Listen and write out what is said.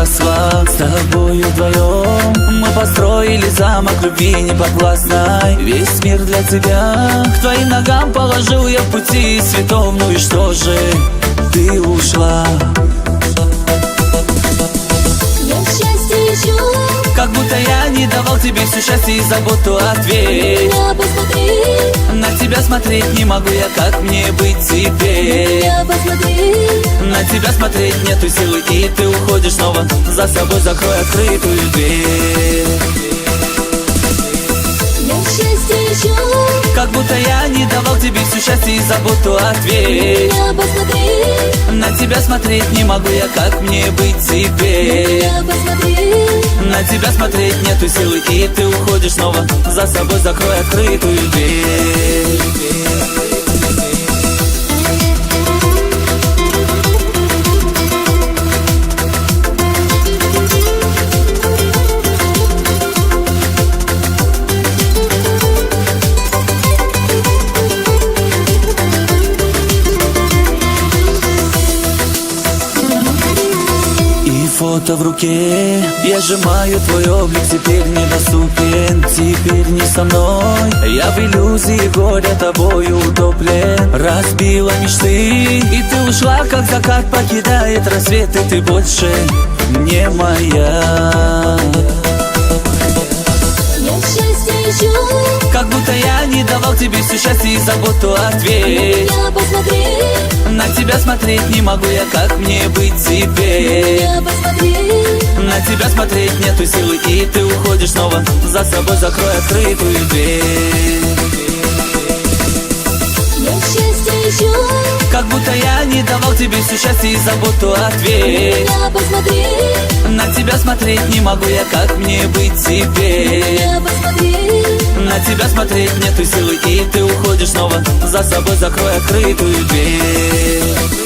выросла. С тобою вдвоем мы построили замок любви неподвластной. Весь мир для тебя к твоим ногам положил я в пути святом. Ну и что же, ты ушла. Я счастье ищу, как будто я не давал тебе все счастье и заботу. Ответь, меня посмотри, на тебя смотреть не могу я, как мне быть теперь? меня посмотри. На тебя смотреть нету силы, и ты уходишь снова. За собой закрой открытую дверь. Я счастье ищу, как будто я не давал тебе все счастье и заботу. Ответь, меня посмотри, на тебя смотреть не могу я, как мне быть теперь? меня посмотри. На тебя смотреть нету силы, и ты уходишь снова. За собой закрой открытую дверь. Фото в руке, я сжимаю твой облик, теперь недоступен, теперь не со мной. Я в иллюзии горя тобою утоплен. Разбила мечты, и ты ушла, как закат покидает рассвет, и ты больше не моя. Я счастье ищу, как будто я не давал тебе все счастье и заботу. Ответь, меня посмотри, на тебя смотреть не могу я, как мне быть теперь? меня посмотри. На тебя смотреть нету силы, и ты уходишь снова. За собой закрой открытую дверь. Я счастье ищу, как будто я не давал тебе все счастье и заботу. Ответь, меня посмотри, на тебя смотреть не могу я, как мне быть теперь? меня посмотри. На тебя смотреть нету силы, и ты уходишь снова. За собой закрой открытую дверь.